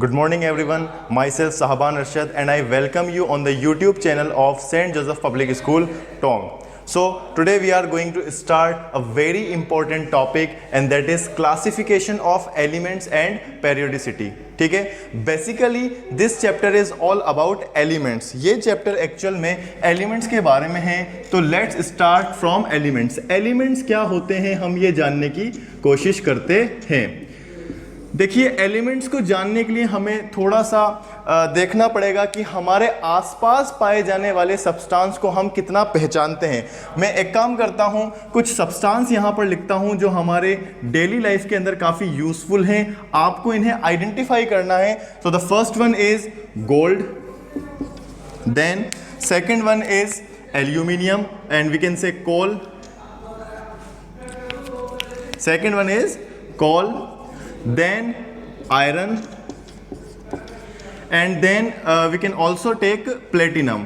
Good morning everyone, myself Sahaban Arshad and I welcome you on the YouTube channel of St. Joseph Public School, Tong. So today we are going to start a very important topic and that is classification of elements and periodicity. ठीक है, basically this chapter is all about elements. ये chapter actual में elements के बारे में है. तो let's start from elements. Elements क्या होते हैं हम ये जानने की कोशिश करते हैं. देखिए, एलिमेंट्स को जानने के लिए हमें थोड़ा सा देखना पड़ेगा कि हमारे आसपास पाए जाने वाले सब्सटेंस को हम कितना पहचानते हैं. मैं एक काम करता हूं, कुछ सब्सटेंस यहां पर लिखता हूं जो हमारे डेली लाइफ के अंदर काफ़ी यूजफुल हैं. आपको इन्हें आइडेंटिफाई करना है. तो the first one is gold, then second one is aluminium and we can say coal. Second one is coal, then iron and then we can also take platinum.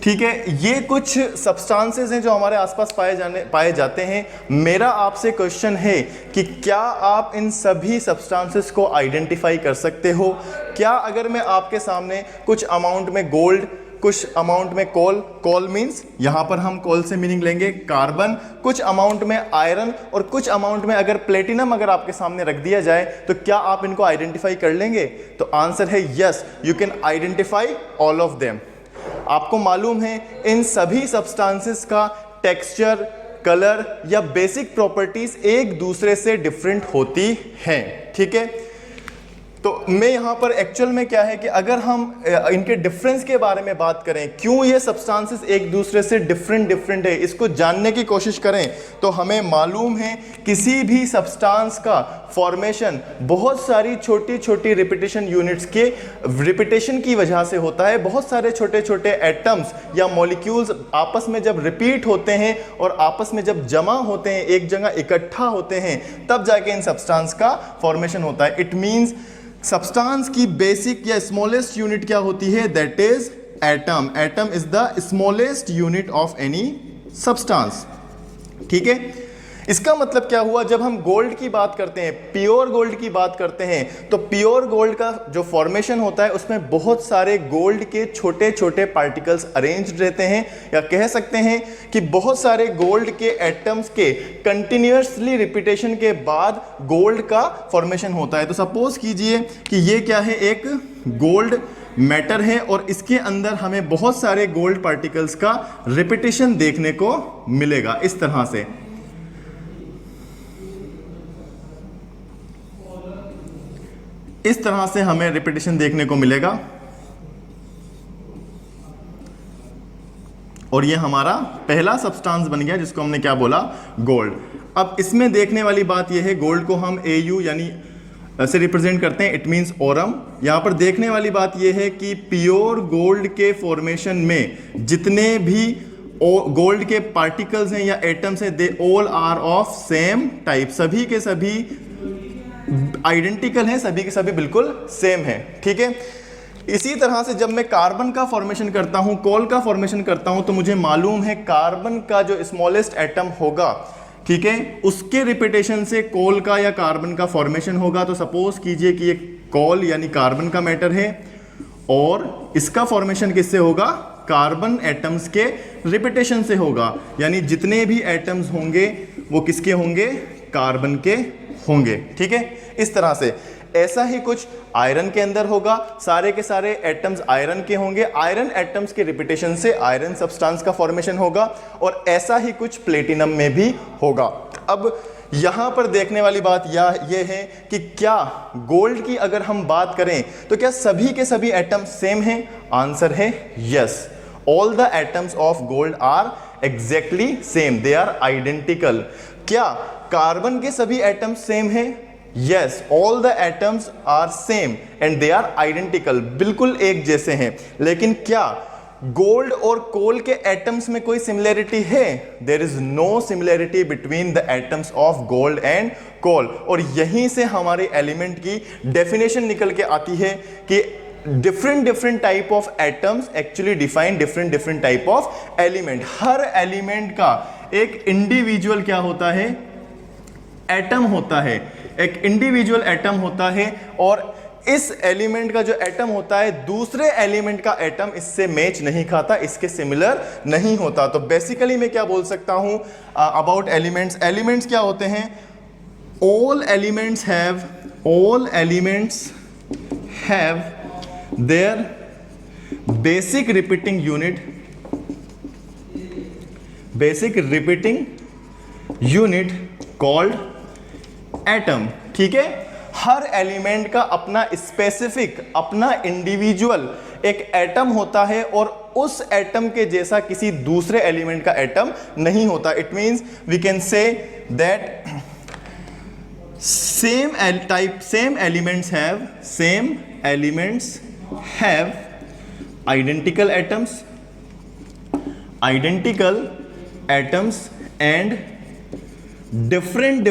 ठीक है, ये कुछ सब्सटेंसेस हैं जो हमारे आसपास पाए जाते हैं. मेरा आपसे क्वेश्चन है कि क्या आप इन सभी सब्सटेंसेस को आइडेंटिफाई कर सकते हो? क्या अगर मैं आपके सामने कुछ अमाउंट में गोल्ड, कुछ अमाउंट में कोल मींस यहां पर हम कोल से मीनिंग लेंगे कार्बन, कुछ अमाउंट में आयरन और कुछ अमाउंट में अगर प्लेटिनम अगर आपके सामने रख दिया जाए तो क्या आप इनको आइडेंटिफाई कर लेंगे? तो आंसर है yes, you can identify all of them. आपको मालूम है इन सभी सब्सटेंसेस का टेक्सचर, कलर या बेसिक प्रॉपर्टीज एक दूसरे से डिफरेंट होती हैं. ठीक है, तो मैं यहाँ पर एक्चुअल में क्या है कि अगर हम इनके डिफरेंस के बारे में बात करें, क्यों ये सब्सटेंसेस एक दूसरे से डिफरेंट है, इसको जानने की कोशिश करें तो हमें मालूम है किसी भी सब्सटेंस का फॉर्मेशन बहुत सारी छोटी छोटी रिपीटेशन यूनिट्स के रिपीटेशन की वजह से होता है. बहुत सारे छोटे छोटे एटम्स या मॉलिक्यूल्स आपस में जब रिपीट होते हैं और आपस में जब जमा होते हैं, एक जगह इकट्ठा होते हैं, तब जाके इन सब्सटेंस का फॉर्मेशन होता है. इट मीन्स सब्सटेंस की बेसिक या स्मॉलेस्ट यूनिट क्या होती है? That is atom. Atom is the smallest unit of any substance. ठीक है, इसका मतलब क्या हुआ? जब हम गोल्ड की बात करते हैं, प्योर गोल्ड की बात करते हैं, तो प्योर गोल्ड का जो फॉर्मेशन होता है उसमें बहुत सारे गोल्ड के छोटे छोटे पार्टिकल्स अरेंज्ड रहते हैं, या कह सकते हैं कि बहुत सारे गोल्ड के एटम्स के कंटिन्यूअसली रिपीटेशन के बाद गोल्ड का फॉर्मेशन होता है. तो सपोज कीजिए कि ये क्या है, एक गोल्ड मैटर है और इसके अंदर हमें बहुत सारे गोल्ड पार्टिकल्स का रिपीटेशन देखने को मिलेगा. इस तरह से हमें रिपीटेशन देखने को मिलेगा और ये हमारा पहला सब्सटेंस बन गया जिसको हमने क्या बोला? गोल्ड. अब इसमें देखने वाली बात यह है, गोल्ड को हम AU यानी से रिप्रेजेंट करते हैं, इट मींस ओरम. यहां पर देखने वाली बात यह है कि प्योर गोल्ड के फॉर्मेशन में जितने भी गोल्ड के पार्टिकल्स हैं या एटम्स हैं, they all are of same type. सभी के सभी आइडेंटिकल हैं, सभी के सभी बिल्कुल सेम हैं. ठीक है, इसी तरह से जब मैं कार्बन का फॉर्मेशन करता हूं, कोल का फॉर्मेशन करता हूं, तो मुझे मालूम है कार्बन का जो स्मॉलेस्ट एटम होगा, ठीक है, उसके रिपीटेशन से कोल का या कार्बन का फॉर्मेशन होगा. तो सपोज कीजिए कि ये कोल यानी कार्बन का मैटर है और इसका फॉर्मेशन किससे होगा? कार्बन एटम्स के रिपीटेशन से होगा. यानी जितने भी एटम्स होंगे वो किसके होंगे? कार्बन के होंगे. ठीक है, इस तरह से ऐसा ही कुछ आयरन के अंदर होगा. सारे के सारे एटम्स आयरन के होंगे. आयरन एटम्स के रिपीटेशन से आयरन सब्सटेंस का फॉर्मेशन होगा और ऐसा ही कुछ प्लेटिनम में भी होगा. अब यहां पर देखने वाली बात यह है कि क्या गोल्ड की अगर हम बात करें तो क्या सभी के सभी एटम्स सेम हैं? आंसर है yes, all the atoms of gold are exactly same, they are identical. क्या कार्बन के सभी एटम्स सेम हैं? Yes, all the atoms are same and they are identical, बिल्कुल एक जैसे हैं. लेकिन क्या गोल्ड और कोल के एटम्स में कोई सिमिलरिटी है? There is no similarity between the atoms of gold and coal. और यहीं से हमारे एलिमेंट की डेफिनेशन निकल के आती है कि different type of atoms actually define different type of element. Her element का एक इंडिविजुअल क्या होता है? एटम होता है. एक इंडिविजुअल एटम होता है और इस एलिमेंट का जो एटम होता है दूसरे एलिमेंट का एटम इससे मैच नहीं खाता, इसके सिमिलर नहीं होता। तो बेसिकली मैं क्या बोल सकता हूं अबाउट एलिमेंट्स, एलिमेंट्स क्या होते हैं, all elements have their basic repeating unit called atom। ठीक है, हर एलिमेंट का अपना स्पेसिफिक, अपना इंडिविजुअल एक एटम होता है और उस एटम के जैसा किसी दूसरे एलिमेंट का एटम नहीं होता। It means we can say that same elements have identical atoms and different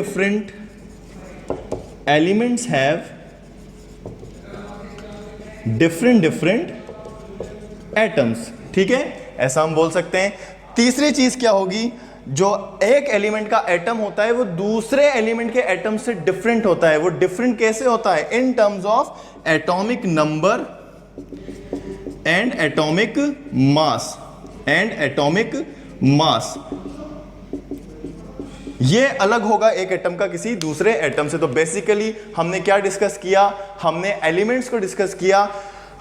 elements have different atoms। ठीक है, ऐसा हम बोल सकते हैं। तीसरी चीज क्या होगी, जो एक एलिमेंट का एटम होता है वो दूसरे एलिमेंट के एटम से डिफरेंट होता है। वो डिफरेंट कैसे होता है, in terms of atomic number and atomic mass. ये अलग होगा एक एटम का किसी दूसरे एटम से। तो बेसिकली हमने क्या डिस्कस किया, हमने एलिमेंट्स को डिस्कस किया।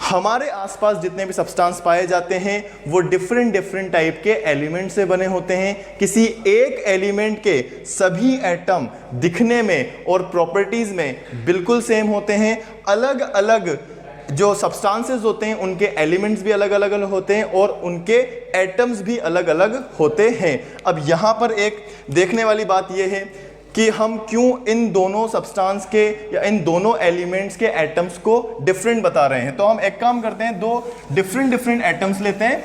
हमारे आसपास जितने भी सब्सटेंस पाए जाते हैं वो डिफरेंट टाइप के एलिमेंट से बने होते हैं। किसी एक एलिमेंट के सभी एटम दिखने में और प्रॉपर्टीज में बिल्कुल सेम होते हैं। अलग अलग जो सब्सटेंसेस होते हैं उनके एलिमेंट्स भी अलग अलग होते हैं और उनके एटम्स भी अलग अलग होते हैं। अब यहाँ पर एक देखने वाली बात यह है कि हम क्यों इन दोनों सब्सटेंस के या इन दोनों एलिमेंट्स के एटम्स को डिफरेंट बता रहे हैं। तो हम एक काम करते हैं, दो डिफरेंट एटम्स लेते हैं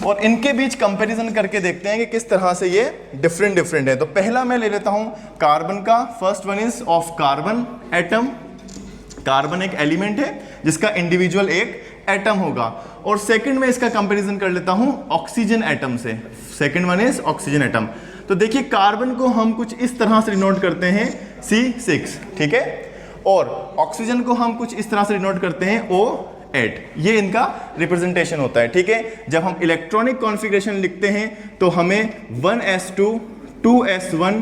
और इनके बीच कंपैरिजन करके देखते हैं कि किस तरह से ये डिफरेंट है। तो पहला मैं ले लेता हूं कार्बन का। First one is of carbon atom. Carbon एक एलिमेंट है जिसका इंडिविजुअल एक एटम होगा। और सेकंड में इसका कंपैरिजन कर लेता हूं ऑक्सीजन एटम से। Second one is oxygen atom. तो देखिए कार्बन को हम कुछ इस तरह से डिनोट करते हैं C6, ठीक है, और ऑक्सीजन को हम कुछ इस तरह से डिनोट करते हैं O8। ये इनका रिप्रेजेंटेशन होता है। ठीक है, जब हम इलेक्ट्रॉनिक कॉन्फ़िगरेशन लिखते हैं तो हमें 1s2 2s1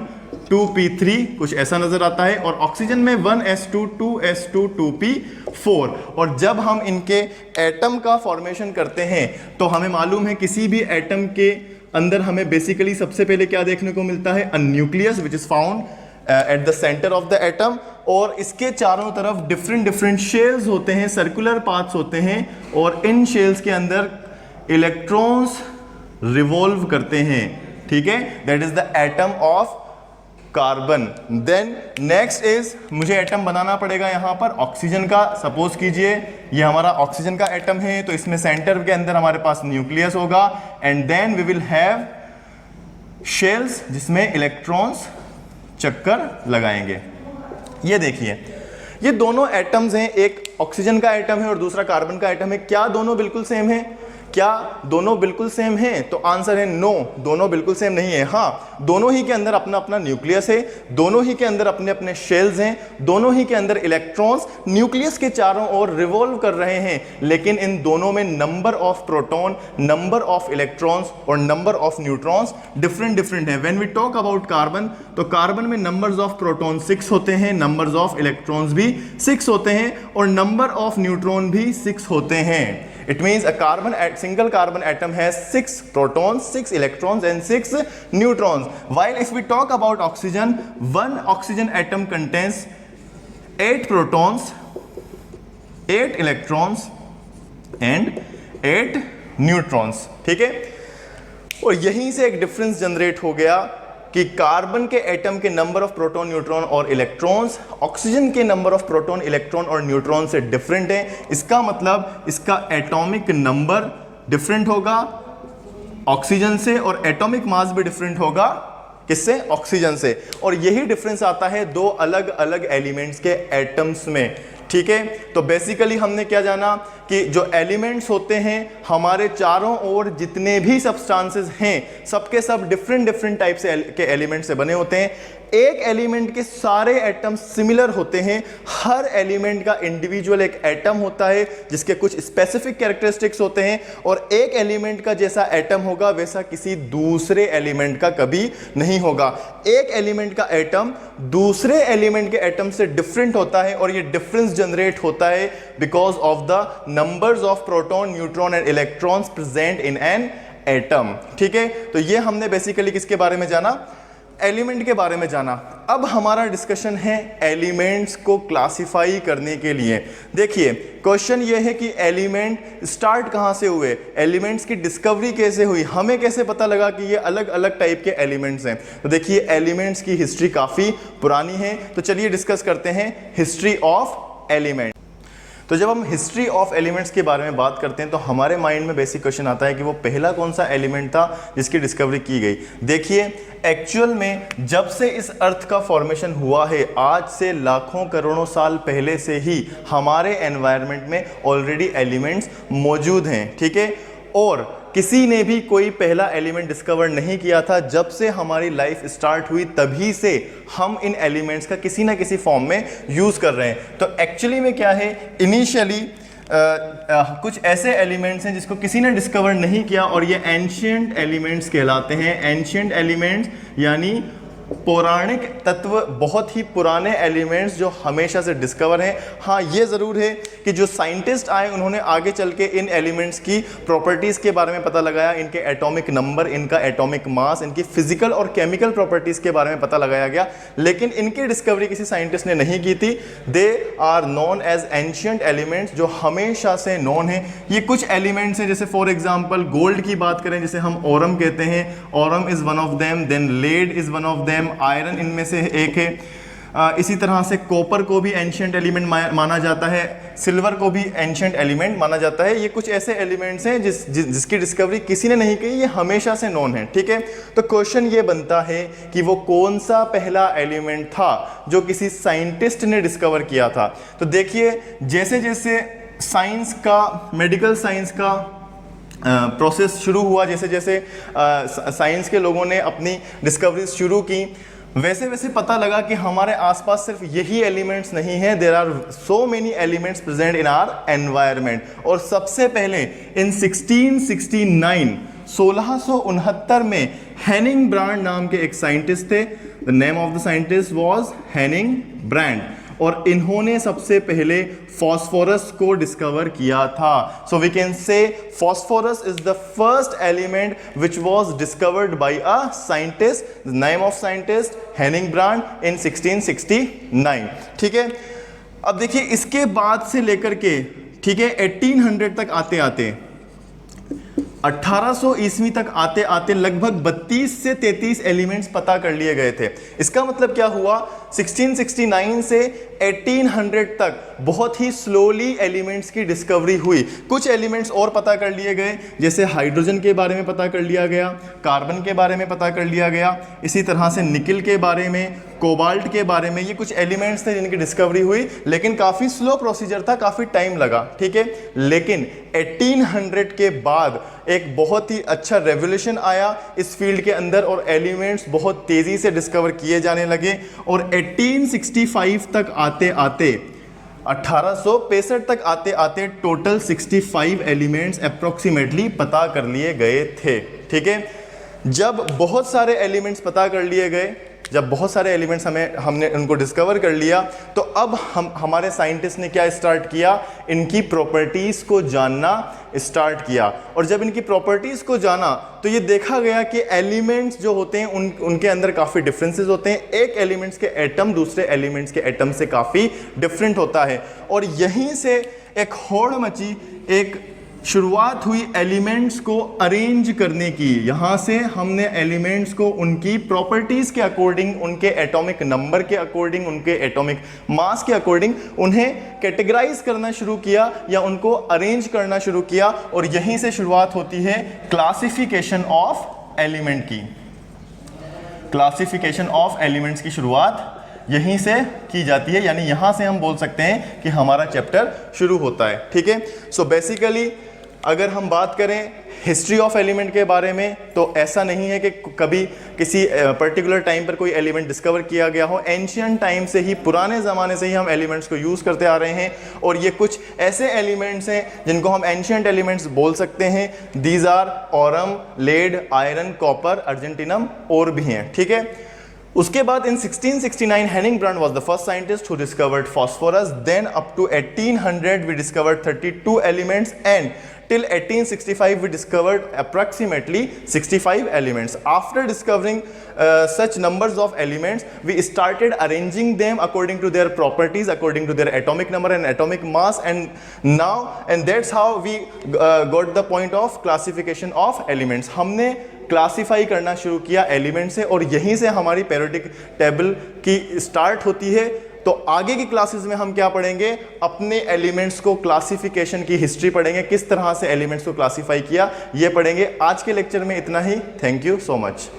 2p3 कुछ ऐसा नजर आता है, और ऑक्सीजन में 1s2 2s2 2p4। और जब हम इनके एटम का फॉर्मेशन करते हैं तो हमें मालूम है किसी भी एटम के अंदर हमें बेसिकली सबसे पहले क्या देखने को मिलता है, a nucleus which is found at the centre of the atom. और इसके चारों तरफ डिफरेंट शेल्स होते हैं, सर्कुलर पाथ्स होते हैं, और इन शेल्स के अंदर इलेक्ट्रॉन्स रिवॉल्व करते हैं। ठीक है, that is the atom of carbon. Then next is, मुझे एटम बनाना पड़ेगा यहाँ पर ऑक्सीजन का। सपोज कीजिए ये हमारा ऑक्सीजन का एटम है, तो इसमें सेंटर के अंदर हमारे पास न्यूक्लियस होगा, and then we will have shells जिसमें इलेक्ट्रॉन्स चक्कर लगाएंगे। ये देखिए, ये दोनों एटम्स हैं, एक ऑक्सीजन का एटम है और दूसरा कार्बन का एटम है। क्या दोनों बिल्कुल सेम है? क्या दोनों बिल्कुल सेम हैं? तो आंसर है नो, दोनों बिल्कुल सेम नहीं है। हाँ, दोनों ही के अंदर अपना अपना न्यूक्लियस है, दोनों ही के अंदर अपने अपने शेल्स हैं, दोनों ही के अंदर इलेक्ट्रॉन्स न्यूक्लियस के चारों ओर रिवॉल्व कर रहे हैं, लेकिन इन दोनों में number of proton, number of electrons और नंबर ऑफ न्यूट्रॉन्स डिफरेंट है। When we talk about carbon, तो कार्बन में नंबर्स ऑफ प्रोटॉन 6 होते हैं, नंबर्स ऑफ इलेक्ट्रॉन्स भी 6 होते हैं, और नंबर ऑफ न्यूट्रॉन भी 6 होते हैं। It means a single carbon atom has 6 protons, 6 electrons and 6 neutrons. While if we talk about oxygen, one oxygen atom contains 8 protons, 8 electrons and 8 neutrons. ठीक है, और यहीं से एक डिफरेंस जनरेट हो गया कि कार्बन के एटम के नंबर ऑफ प्रोटॉन, न्यूट्रॉन और इलेक्ट्रॉन्स ऑक्सीजन के नंबर ऑफ प्रोटॉन, इलेक्ट्रॉन और न्यूट्रॉन से डिफरेंट है। इसका मतलब इसका एटॉमिक नंबर डिफरेंट होगा ऑक्सीजन से, और एटॉमिक मास भी डिफरेंट होगा किससे? ऑक्सीजन से। और यही डिफरेंस आता है दो अलग अलग एलिमेंट्स के एटम्स में। ठीक है, तो बेसिकली हमने क्या जाना कि जो एलिमेंट्स होते हैं हमारे चारों ओर जितने भी सब्सटेंसेस हैं सबके सब डिफरेंट डिफरेंट टाइप से के एलिमेंट से बने होते हैं। एक एलिमेंट के सारे एटम्स सिमिलर होते हैं, हर एलिमेंट का इंडिविजुअल एक एटम होता है जिसके कुछ स्पेसिफिक कैरेक्टरिस्टिक्स होते हैं, और एक एलिमेंट का जैसा एटम होगा वैसा किसी दूसरे एलिमेंट का कभी नहीं होगा। एक एलिमेंट का एटम दूसरे एलिमेंट के एटम से डिफरेंट होता है, और ये डिफरेंस जनरेट होता है because of the numbers of proton, neutron and electrons present in an atom. ठीक है, तो ये हमने बेसिकली किसके बारे में जाना, एलिमेंट के बारे में जाना। अब हमारा डिस्कशन है एलिमेंट्स को क्लासिफाई करने के लिए। देखिए क्वेश्चन ये है कि एलिमेंट स्टार्ट कहाँ से हुए, एलिमेंट्स की डिस्कवरी कैसे हुई, हमें कैसे पता लगा कि ये अलग अलग टाइप के एलिमेंट्स हैं। तो देखिए एलिमेंट्स की हिस्ट्री काफ़ी पुरानी है, तो चलिए डिस्कस करते हैं हिस्ट्री ऑफ एलिमेंट। तो जब हम हिस्ट्री ऑफ एलिमेंट्स के बारे में बात करते हैं तो हमारे माइंड में बेसिक क्वेश्चन आता है कि वो पहला कौन सा एलिमेंट था जिसकी डिस्कवरी की गई। देखिए एक्चुअल में जब से इस अर्थ का फॉर्मेशन हुआ है, आज से लाखों करोड़ों साल पहले से ही हमारे एनवायरनमेंट में ऑलरेडी एलिमेंट्स मौजूद हैं। ठीक है, और किसी ने भी कोई पहला एलिमेंट डिस्कवर नहीं किया था। जब से हमारी लाइफ स्टार्ट हुई तभी से हम इन एलिमेंट्स का किसी ना किसी फॉर्म में यूज़ कर रहे हैं। तो एक्चुअली में क्या है, इनिशियली कुछ ऐसे एलिमेंट्स हैं जिसको किसी ने डिस्कवर नहीं किया, और ये एंशिएंट एलिमेंट्स कहलाते हैं। एंशिएंट एलिमेंट्स यानी पौराणिक तत्व, बहुत ही पुराने एलिमेंट्स जो हमेशा से डिस्कवर हैं। हाँ ये ज़रूर है कि जो साइंटिस्ट आए उन्होंने आगे चल के इन एलिमेंट्स की प्रॉपर्टीज़ के बारे में पता लगाया, इनके एटॉमिक नंबर, इनका एटॉमिक मास, इनकी फिजिकल और केमिकल प्रॉपर्टीज़ के बारे में पता लगाया गया, लेकिन इनकी डिस्कवरी किसी साइंटिस्ट ने नहीं की थी। They are known as ancient elements, जो हमेशा से नोन है। ये कुछ एलिमेंट्स हैं, जैसे फॉर एग्जाम्पल गोल्ड की बात करें, जैसे हम ओरम कहते हैं, aurum is one of them, then lead is one of them, iron इनमें से एक है। इसी तरह से कॉपर को भी एंशिएंट एलिमेंट माना जाता है, सिल्वर को भी एंशिएंट एलिमेंट माना जाता है। ये कुछ ऐसे एलिमेंट्स हैं जिसकी डिस्कवरी किसी ने नहीं की, ये हमेशा से नोन है। ठीक है, तो क्वेश्चन ये बनता है कि वो कौन सा पहला एलिमेंट था जो किसी साइंटिस्ट ने डिस्कवर किया था। तो देखिए जैसे जैसे साइंस का, मेडिकल साइंस का प्रोसेस शुरू हुआ, जैसे जैसे साइंस के लोगों ने अपनी डिस्कवरीज शुरू की, वैसे वैसे पता लगा कि हमारे आसपास सिर्फ यही एलिमेंट्स नहीं हैं, there are so many elements present in our environment. और सबसे पहले इन 1669 में हेनिंग ब्रांड नाम के एक साइंटिस्ट थे। The name of the scientist was Hennig Brand, और इन्होंने सबसे पहले फॉस्फोरस को डिस्कवर किया था। So we can say phosphorus is the first element which was discovered by a scientist, the name of scientist Hennig Brand in 1669। ठीक है, अब देखिए इसके बाद से लेकर के, ठीक है, 1800 तक आते आते, 1800 ईस्वी तक आते आते लगभग 32 से 33 एलिमेंट्स पता कर लिए गए थे। इसका मतलब क्या हुआ, 1669 से 1800 तक बहुत ही स्लोली एलिमेंट्स की डिस्कवरी हुई। कुछ एलिमेंट्स और पता कर लिए गए, जैसे हाइड्रोजन के बारे में पता कर लिया गया, कार्बन के बारे में पता कर लिया गया, इसी तरह से निकिल के बारे में, कोबाल्ट के बारे में। ये कुछ एलिमेंट्स थे जिनकी डिस्कवरी हुई, लेकिन काफ़ी स्लो प्रोसीजर था, काफ़ी टाइम लगा। ठीक है, लेकिन 1800 के बाद एक बहुत ही अच्छा रेवोल्यूशन आया इस फील्ड के अंदर, और एलिमेंट्स बहुत तेज़ी से डिस्कवर किए जाने लगे। और 1865 तक आते आते, 1865 तक आते आते टोटल 65 एलिमेंट्स अप्रोक्सीमेटली पता कर लिए गए थे। ठीक है, जब बहुत सारे एलिमेंट्स पता कर लिए गए, जब बहुत सारे एलिमेंट्स हमने उनको डिस्कवर कर लिया, तो अब हमारे साइंटिस्ट ने क्या स्टार्ट किया, इनकी प्रॉपर्टीज़ को जानना स्टार्ट किया। और जब इनकी प्रॉपर्टीज़ को जाना तो ये देखा गया कि एलिमेंट्स जो होते हैं उनके अंदर काफ़ी डिफरेंसेस होते हैं। एक एलिमेंट्स के एटम दूसरे एलिमेंट्स के एटम से काफ़ी डिफरेंट होता है, और यहीं से एक होड़ मची, एक शुरुआत हुई एलिमेंट्स को अरेंज करने की। यहाँ से हमने एलिमेंट्स को उनकी प्रॉपर्टीज़ के अकॉर्डिंग, उनके एटॉमिक नंबर के अकॉर्डिंग, उनके एटॉमिक मास के अकॉर्डिंग उन्हें कैटेगराइज करना शुरू किया या उनको अरेंज करना शुरू किया। और यहीं से शुरुआत होती है क्लासिफिकेशन ऑफ एलिमेंट की। क्लासिफिकेशन ऑफ एलिमेंट्स की शुरुआत यहीं से की जाती है, यानी यहां से हम बोल सकते हैं कि हमारा चैप्टर शुरू होता है। ठीक है, सो बेसिकली अगर हम बात करें हिस्ट्री ऑफ एलिमेंट के बारे में, तो ऐसा नहीं है कि कभी किसी पर्टिकुलर टाइम पर कोई एलिमेंट डिस्कवर किया गया हो। एंशियंट टाइम से ही, पुराने ज़माने से ही हम एलिमेंट्स को यूज़ करते आ रहे हैं, और ये कुछ ऐसे एलिमेंट्स हैं जिनको हम एंशियंट एलिमेंट्स बोल सकते हैं। These are aurum, lead, iron, copper, argentinum और भी हैं। ठीक है, उसके बाद in 1669 Hennig Brand was the first scientist who discovered phosphorus. Then up to 1800 we discovered 32 elements, and till 1865 we discovered approximately 65 elements. After discovering such numbers of elements, we started arranging them according to their properties, according to their atomic number and atomic mass, and that's how we got the point of classification of elements. हमने classify करना शुरू किया element से, और यहीं से हमारी periodic table की स्टार्ट होती है। तो आगे की क्लासेस में हम क्या पढ़ेंगे, अपने एलिमेंट्स को क्लासिफिकेशन की हिस्ट्री पढ़ेंगे, किस तरह से एलिमेंट्स को क्लासीफाई किया ये पढ़ेंगे। आज के लेक्चर में इतना ही। Thank you so much.